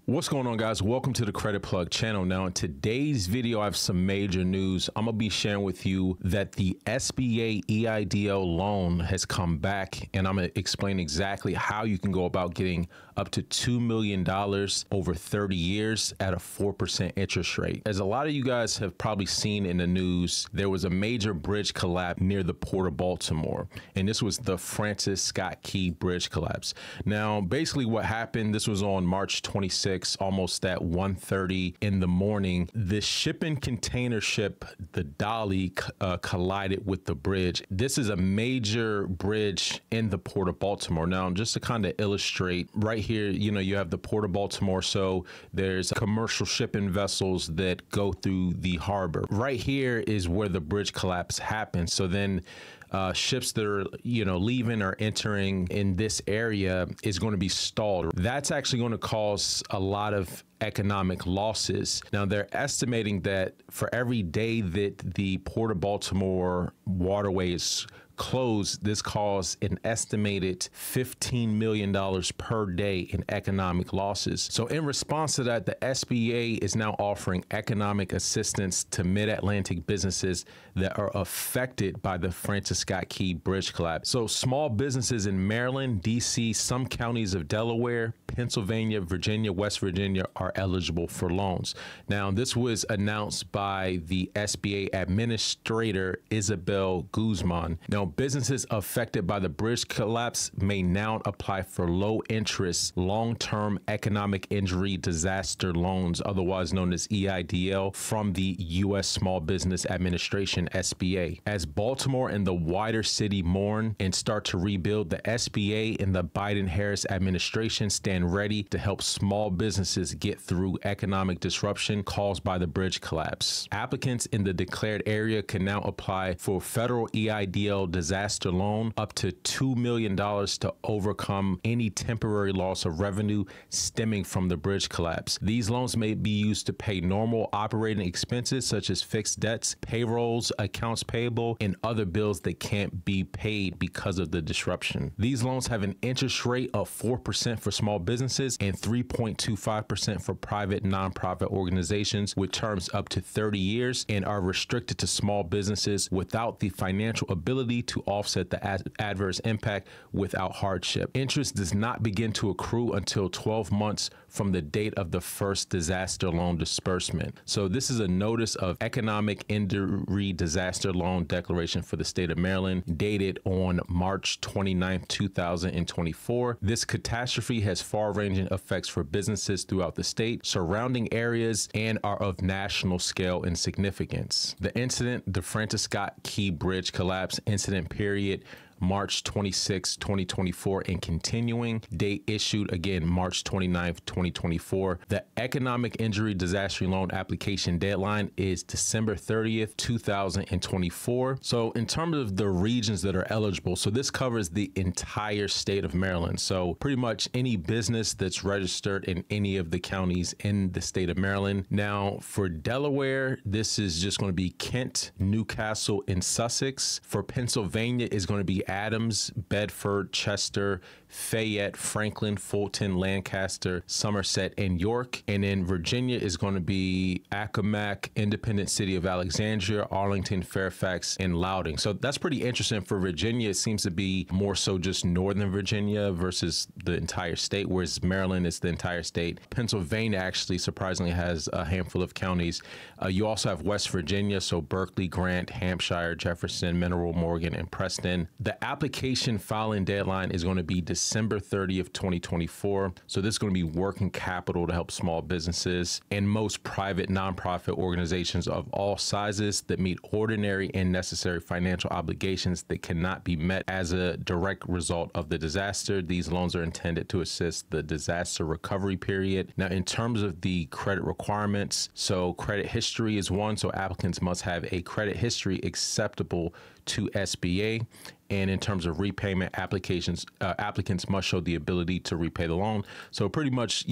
What's going on, guys? Welcome to the Credit Plug channel. Now, in today's video, I have some major news. I'm going to be sharing with you that the SBA EIDL loan has come back, and I'm going to explain exactly how you can go about getting up to $2 million over 30 years at a 4% interest rate. As a lot of you guys have probably seen in the news, there was a major bridge collapse near the Port of Baltimore, and this was the Francis Scott Key Bridge collapse. Now, basically what happened, this was on March 26th, almost at 1:30 in the morning. The shipping container ship, the Dolly, collided with the bridge. This is a major bridge in the Port of Baltimore. Now, just to kind of illustrate, right here, you have the Port of Baltimore. So there's commercial shipping vessels that go through the harbor. Right here is where the bridge collapse happened. So then ships that are, leaving or entering in this area is going to be stalled. That's actually going to cause a lot of economic losses. Now, they're estimating that for every day that the Port of Baltimore waterway is closed, this caused an estimated $15 million per day in economic losses. So in response to that, the SBA is now offering economic assistance to mid-Atlantic businesses that are affected by the Francis Scott Key Bridge collapse. So small businesses in Maryland, DC, some counties of Delaware, Pennsylvania, Virginia, West Virginia are eligible for loans. Now, this was announced by the SBA Administrator, Isabel Guzman. Now, businesses affected by the bridge collapse may now apply for low interest, long-term economic injury disaster loans, otherwise known as EIDL, from the U.S. Small Business Administration, SBA. As Baltimore and the wider city mourn and start to rebuild, the SBA and the Biden-Harris administration stand ready to help small businesses get through economic disruption caused by the bridge collapse. Applicants in the declared area can now apply for federal EIDL disaster loan up to $2 million to overcome any temporary loss of revenue stemming from the bridge collapse. These loans may be used to pay normal operating expenses such as fixed debts, payrolls, accounts payable, and other bills that can't be paid because of the disruption. These loans have an interest rate of 4% for small businesses and 3.25% for private nonprofit organizations, with terms up to 30 years, and are restricted to small businesses without the financial ability to offset the adverse impact without hardship. Interest does not begin to accrue until 12 months from the date of the first disaster loan disbursement. So this is a notice of economic injury disaster loan declaration for the state of Maryland, dated on March 29, 2024. This catastrophe has far-ranging effects for businesses throughout the state, surrounding areas, and are of national scale and significance. The incident, the Francis Scott Key Bridge collapse incident period, March 26, 2024, and continuing. Date issued again, March 29th, 2024. The economic injury disaster loan application deadline is December 30th, 2024. So in terms of the regions that are eligible, so this covers the entire state of Maryland. So pretty much any business that's registered in any of the counties in the state of Maryland. Now, for Delaware, this is just going to be Kent, Newcastle, and Sussex. For Pennsylvania, is going to be Adams, Bedford, Chester, Fayette, Franklin, Fulton, Lancaster, Somerset, and York. And then Virginia is going to be Accomack, Independent City of Alexandria, Arlington, Fairfax, and Loudoun. So that's pretty interesting. For Virginia, it seems to be more so just Northern Virginia versus the entire state, whereas Maryland is the entire state. Pennsylvania actually surprisingly has a handful of counties. You also have West Virginia, so Berkeley, Grant, Hampshire, Jefferson, Mineral, Morgan, and Preston. The application filing deadline is going to be December 30th, 2024. So this is going to be working capital to help small businesses and most private nonprofit organizations of all sizes that meet ordinary and necessary financial obligations that cannot be met as a direct result of the disaster. These loans are intended to assist the disaster recovery period. Now, in terms of the credit requirements, so credit history is one. So applicants must have a credit history acceptable to SBA. And in terms of repayment applications, applicants must show the ability to repay the loan. So pretty much,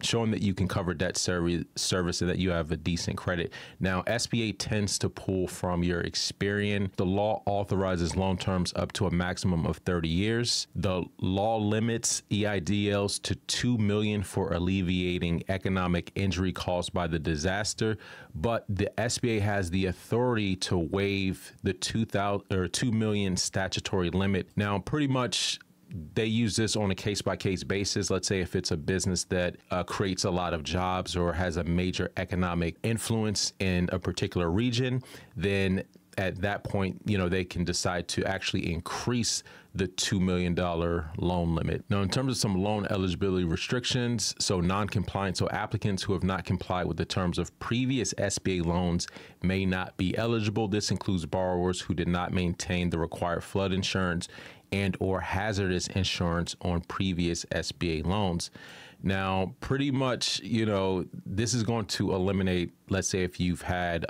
showing that you can cover debt service and that you have a decent credit. Now, SBA tends to pull from your Experian. The law authorizes loan terms up to a maximum of 30 years. The law limits EIDLs to $2 million for alleviating economic injury caused by the disaster, but the SBA has the authority to waive the $2 million statutory limit. Now, pretty much they use this on a case-by-case basis. Let's say if it's a business that creates a lot of jobs or has a major economic influence in a particular region, then at that point, they can decide to actually increase the $2 million loan limit. Now, in terms of some loan eligibility restrictions, so non-compliant, so applicants who have not complied with the terms of previous SBA loans may not be eligible. This includes borrowers who did not maintain the required flood insurance and or hazardous insurance on previous SBA loans. Now, pretty much, this is going to eliminate, let's say if you've had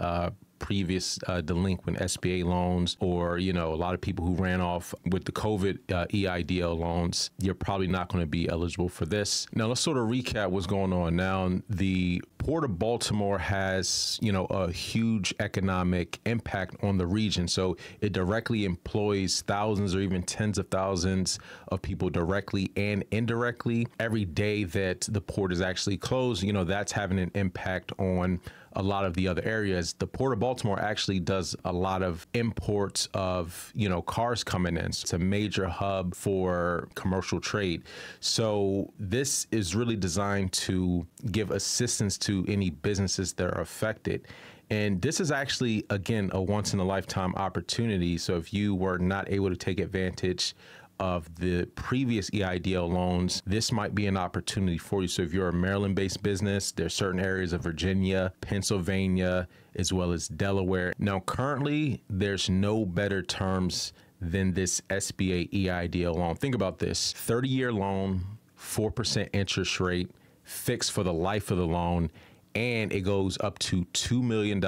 previous delinquent SBA loans, or, a lot of people who ran off with the COVID EIDL loans, you're probably not going to be eligible for this. Now, let's sort of recap what's going on. Now, the Port of Baltimore has, a huge economic impact on the region. So it directly employs thousands or even tens of thousands of people directly and indirectly. Every day that the port is actually closed, that's having an impact on a lot of the other areas. The Port of Baltimore actually does a lot of imports of, cars coming in. It's a major hub for commercial trade. So this is really designed to give assistance to any businesses that are affected. And this is actually, again, a once in a lifetime opportunity. So if you were not able to take advantage of the previous EIDL loans, this might be an opportunity for you. So if you're a Maryland-based business, there's certain areas of Virginia, Pennsylvania, as well as Delaware. Now, currently, there's no better terms than this SBA EIDL loan. Think about this: 30-year loan, 4% interest rate, fixed for the life of the loan, and it goes up to $2 million.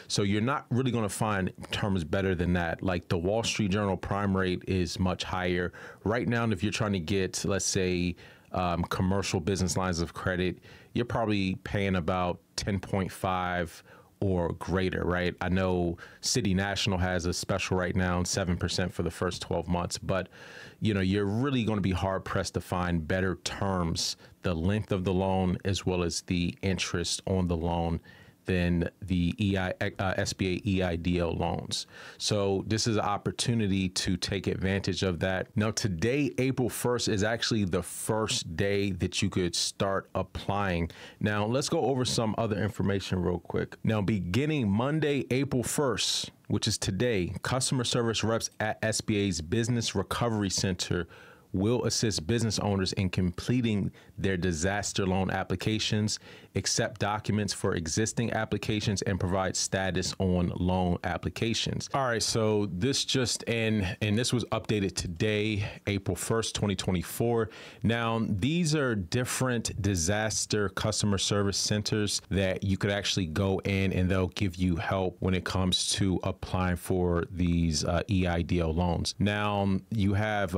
So you're not really going to find terms better than that. Like the Wall Street Journal prime rate is much higher. Right now, if you're trying to get, let's say, commercial business lines of credit, you're probably paying about 10.5 or greater, right? I know City National has a special right now, 7% for the first 12 months, but you're really going to be hard pressed to find better terms, the length of the loan as well as the interest on the loan, than the SBA EIDL loans. So this is an opportunity to take advantage of that. Now, today, April 1st, is actually the first day that you could start applying. Now, let's go over some other information real quick. Now, beginning Monday, April 1st, which is today, customer service reps at SBA's Business Recovery Center will assist business owners in completing their disaster loan applications, accept documents for existing applications, and provide status on loan applications. All right, so this just in, and this was updated today, April 1st, 2024. Now, these are different disaster customer service centers that you could actually go in and they'll give you help when it comes to applying for these EIDL loans. Now, you have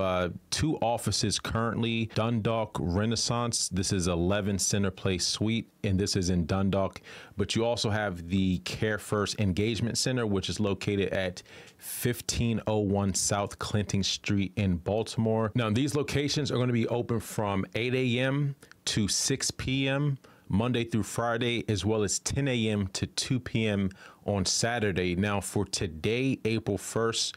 two offices currently: Dundalk Renaissance. This is 11 Center Place Suite, and this is in Dundalk. But you also have the Care First Engagement Center, which is located at 1501 South Clinton Street in Baltimore. Now, these locations are going to be open from 8 a.m. to 6 p.m. Monday through Friday, as well as 10 a.m. to 2 p.m. on Saturday. Now, for today, April 1st,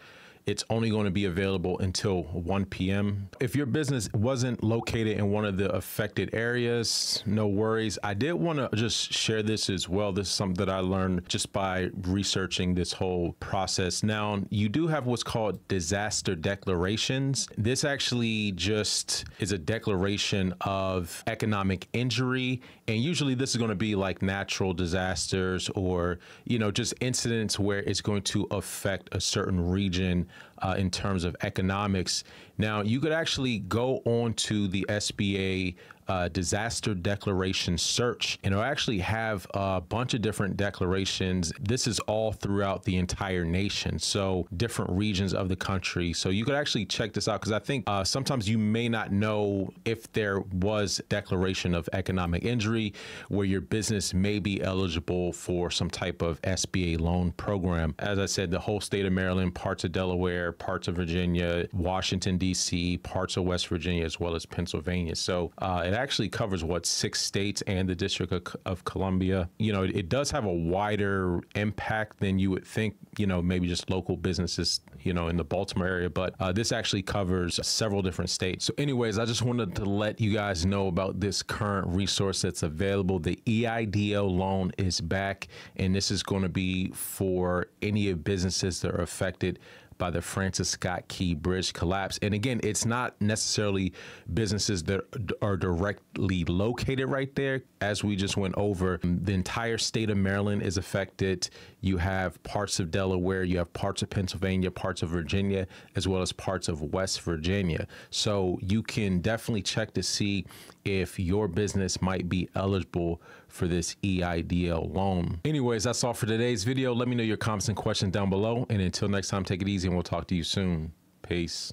it's only going to be available until 1 p.m. If your business wasn't located in one of the affected areas, no worries. I did want to just share this as well. This is something that I learned just by researching this whole process. Now, you do have what's called disaster declarations. This actually just is a declaration of economic injury. And usually this is going to be like natural disasters or, just incidents where it's going to affect a certain region in terms of economics. Now, you could actually go on to the SBA disaster declaration search, and it'll actually have a bunch of different declarations. This is all throughout the entire nation, so different regions of the country. So you could actually check this out, because I think sometimes you may not know if there was declaration of economic injury where your business may be eligible for some type of SBA loan program. As I said, the whole state of Maryland, parts of Delaware, parts of Virginia, Washington, D.C., parts of West Virginia, as well as Pennsylvania. So it actually covers, 6 states and the District of Columbia. You know, it does have a wider impact than you would think, maybe just local businesses, in the Baltimore area, but this actually covers several different states. So anyways, I just wanted to let you guys know about this current resource that's available. The EIDL loan is back, and this is going to be for any of businesses that are affected by the Francis Scott Key Bridge collapse. And again, it's not necessarily businesses that are directly located right there. As we just went over, the entire state of Maryland is affected. You have parts of Delaware, you have parts of Pennsylvania, parts of Virginia, as well as parts of West Virginia. So you can definitely check to see if your business might be eligible for this EIDL loan. Anyways, that's all for today's video. Let me know your comments and questions down below. And until next time, take it easy and we'll talk to you soon. Peace.